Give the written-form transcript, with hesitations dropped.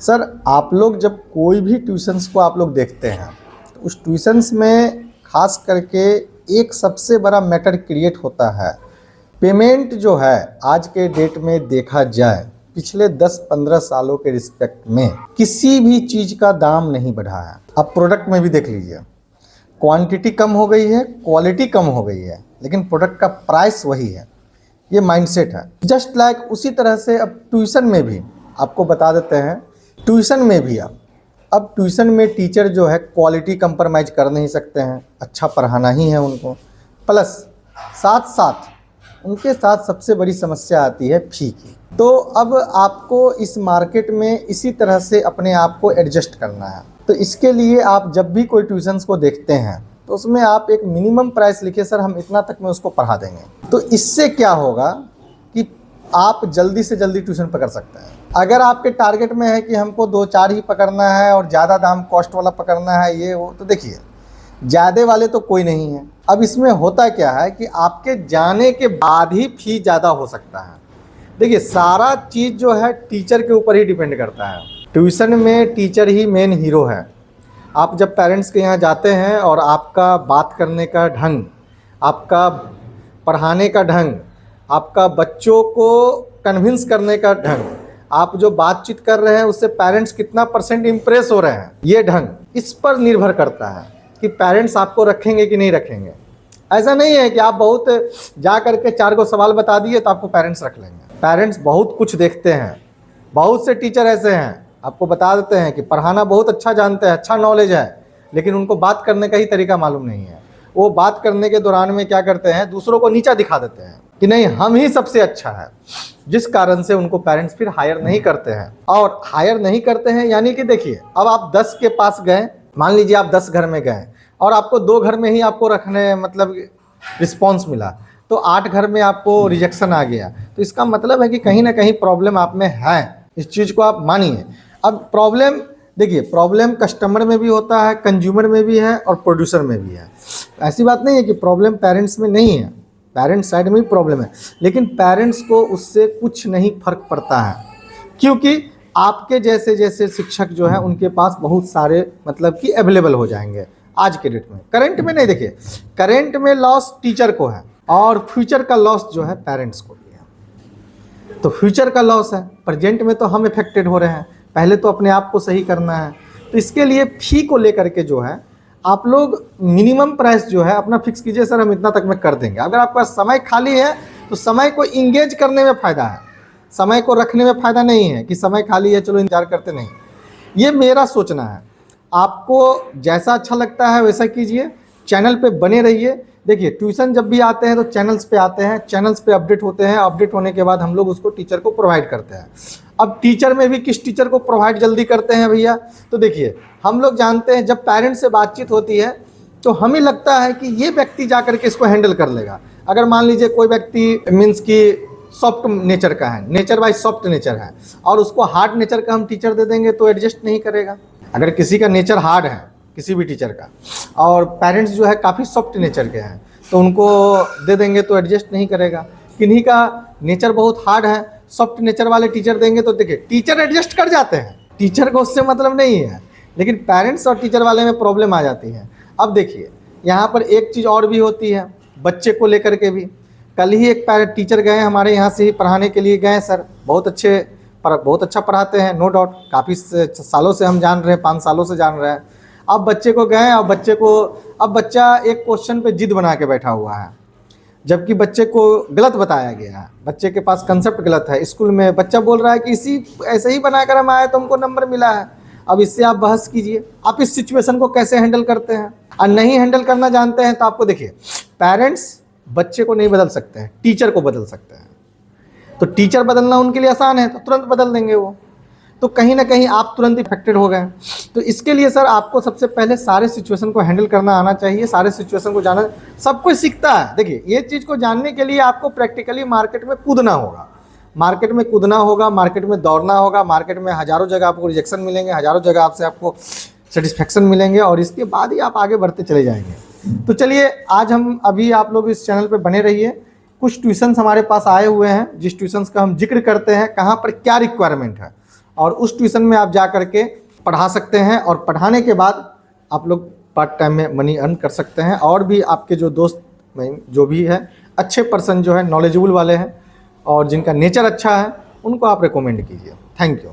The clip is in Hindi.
सर, आप लोग जब कोई भी ट्यूशन्स को आप लोग देखते हैं तो उस ट्यूशन्स में खास करके एक सबसे बड़ा मैटर क्रिएट होता है। पेमेंट जो है आज के डेट में देखा जाए पिछले 10-15 सालों के रिस्पेक्ट में किसी भी चीज़ का दाम नहीं बढ़ा है। अब प्रोडक्ट में भी देख लीजिए, क्वांटिटी कम हो गई है, क्वालिटी कम हो गई है, लेकिन प्रोडक्ट का प्राइस वही है। ये माइंडसेट है। जस्ट लाइक उसी तरह से अब ट्यूशन में भी आपको बता देते हैं, ट्यूशन में भी अब ट्यूशन में टीचर जो है क्वालिटी कंप्रोमाइज़ कर नहीं सकते हैं, अच्छा पढ़ाना ही है उनको। प्लस साथ साथ उनके साथ सबसे बड़ी समस्या आती है फ़ी की। तो अब आपको इस मार्केट में इसी तरह से अपने आप को एडजस्ट करना है। तो इसके लिए आप जब भी कोई ट्यूशन्स को देखते हैं तो उसमें आप एक मिनिमम प्राइस लिखिए, सर हम इतना तक में उसको पढ़ा देंगे। तो इससे क्या होगा कि आप जल्दी से जल्दी ट्यूशन पकड़ सकते हैं। अगर आपके टारगेट में है कि हमको 2-4 ही पकड़ना है और ज़्यादा दाम कॉस्ट वाला पकड़ना है ये वो, तो देखिए ज़्यादा वाले तो कोई नहीं है। अब इसमें होता क्या है कि आपके जाने के बाद ही फ़ी ज़्यादा हो सकता है। देखिए सारा चीज़ जो है टीचर के ऊपर ही डिपेंड करता है। ट्यूशन में टीचर ही मेन हीरो है। आप जब पेरेंट्स के यहाँ जाते हैं और आपका बात करने का ढंग, आपका पढ़ाने का ढंग, आपका बच्चों को कन्विंस करने का ढंग, आप जो बातचीत कर रहे हैं उससे पेरेंट्स कितना % इम्प्रेस हो रहे हैं, ये ढंग इस पर निर्भर करता है कि पेरेंट्स आपको रखेंगे कि नहीं रखेंगे। ऐसा नहीं है कि आप बहुत जा करके 4 को सवाल बता दिए तो आपको पेरेंट्स रख लेंगे। पेरेंट्स बहुत कुछ देखते हैं। बहुत से टीचर ऐसे हैं आपको बता देते हैं कि पढ़ाना बहुत अच्छा जानते हैं, अच्छा नॉलेज है, लेकिन उनको बात करने का ही तरीका मालूम नहीं है। वो बात करने के दौरान में क्या करते हैं, दूसरों को नीचा दिखा देते हैं कि नहीं हम ही सबसे अच्छा है, जिस कारण से उनको पेरेंट्स फिर हायर नहीं करते हैं। और हायर नहीं करते हैं यानी कि देखिए अब आप 10 के पास गए, मान लीजिए आप 10 घर में गए और आपको 2 घर में ही आपको रखने मतलब रिस्पॉन्स मिला, तो 8 घर में आपको रिजेक्शन आ गया, तो इसका मतलब है कि कहीं ना कहीं प्रॉब्लम आप में है। इस चीज़ को आप मानिए। अब प्रॉब्लम देखिए, प्रॉब्लम कस्टमर में भी होता है, कंज्यूमर में भी है और प्रोड्यूसर में भी है। ऐसी बात नहीं है कि प्रॉब्लम पेरेंट्स में नहीं है, पेरेंट्स साइड में भी प्रॉब्लम है, लेकिन पेरेंट्स को उससे कुछ नहीं फर्क पड़ता है, क्योंकि आपके जैसे जैसे शिक्षक जो है उनके पास बहुत सारे मतलब कि अवेलेबल हो जाएंगे आज के डेट में। करंट में नहीं, देखिए करंट में लॉस टीचर को है और फ्यूचर का लॉस जो है पेरेंट्स को भी है। तो फ्यूचर का लॉस है, प्रेजेंट में तो हम इफेक्टेड हो रहे हैं, पहले तो अपने आप को सही करना है। तो इसके लिए फ़ी को लेकर के जो है आप लोग मिनिमम प्राइस जो है अपना फिक्स कीजिए, सर हम इतना तक में कर देंगे। अगर आपका समय खाली है तो समय को इंगेज करने में फ़ायदा है, समय को रखने में फ़ायदा नहीं है कि समय खाली है चलो इंतजार करते नहीं। ये मेरा सोचना है। आपको जैसा अच्छा लगता है वैसा कीजिए, चैनल पे बने रहिए। देखिए ट्यूशन जब भी आते हैं तो चैनल्स पे आते हैं, चैनल्स पे अपडेट होते हैं, अपडेट होने के बाद हम लोग उसको टीचर को प्रोवाइड करते हैं। अब टीचर में भी किस टीचर को प्रोवाइड जल्दी करते हैं भैया, तो देखिए हम लोग जानते हैं जब पेरेंट्स से बातचीत होती है तो हमें लगता है कि ये व्यक्ति जा करके इसको हैंडल कर लेगा। अगर मान लीजिए कोई व्यक्ति मीन्स कि सॉफ्ट नेचर का है, नेचर वाइज सॉफ्ट नेचर है, और उसको हार्ड नेचर का हम टीचर दे देंगे तो एडजस्ट नहीं करेगा। अगर किसी का नेचर हार्ड है किसी भी टीचर का और पेरेंट्स जो है काफ़ी सॉफ्ट नेचर के हैं तो उनको दे देंगे तो एडजस्ट नहीं करेगा। किन्हीं का नेचर बहुत हार्ड है, सॉफ्ट नेचर वाले टीचर देंगे तो देखिए टीचर एडजस्ट कर जाते हैं, टीचर को उससे मतलब नहीं है, लेकिन पेरेंट्स और टीचर वाले में प्रॉब्लम आ जाती है। अब देखिए यहाँ पर एक चीज़ और भी होती है बच्चे को लेकर के भी। कल ही एक टीचर गए हमारे यहाँ से ही पढ़ाने के लिए गए, सर बहुत अच्छा पढ़ाते हैं, नो डाउट, काफ़ी सालों से हम जान रहे हैं, 5 सालों से जान रहे हैं। अब बच्चे को गए और अब बच्चा एक क्वेश्चन पे जिद बना के बैठा हुआ है, जबकि बच्चे को गलत बताया गया है, बच्चे के पास कंसेप्ट गलत है। स्कूल में बच्चा बोल रहा है कि इसी ऐसे ही बनाकर हम आए तो हमको नंबर मिला है। अब इससे आप बहस कीजिए, आप इस सिचुएशन को कैसे हैंडल करते हैं। और नहीं हैंडल करना जानते हैं तो आपको देखिए पेरेंट्स बच्चे को नहीं बदल सकते हैं, टीचर को बदल सकते हैं। तो टीचर बदलना उनके लिए आसान है तो तुरंत बदल देंगे वो, तो कहीं ना कहीं आप तुरंत इफेक्टेड हो गए। तो इसके लिए सर आपको सबसे पहले सारे सिचुएशन को हैंडल करना आना चाहिए, सारे सिचुएशन को जाना। सब कुछ सीखता है, देखिए ये चीज़ को जानने के लिए आपको प्रैक्टिकली मार्केट में कूदना होगा, मार्केट में कूदना होगा, मार्केट में दौड़ना होगा। मार्केट में हज़ारों जगह आपको रिजेक्शन मिलेंगे, हज़ारों जगह आपसे आपको सेटिस्फेक्शन मिलेंगे और इसके बाद ही आप आगे बढ़ते चले जाएंगे। तो चलिए आज हम अभी आप लोग इस चैनल पर बने रहिए। कुछ ट्यूशन्स हमारे पास आए हुए हैं जिस ट्यूशन्स का हम जिक्र करते हैं, कहाँ पर क्या रिक्वायरमेंट है और उस ट्यूशन में आप जा करके पढ़ा सकते हैं और पढ़ाने के बाद आप लोग पार्ट टाइम में मनी अर्न कर सकते हैं। और भी आपके जो दोस्त जो भी है अच्छे पर्सन जो है नॉलेजेबल वाले हैं और जिनका नेचर अच्छा है उनको आप रिकमेंड कीजिए। Thank you.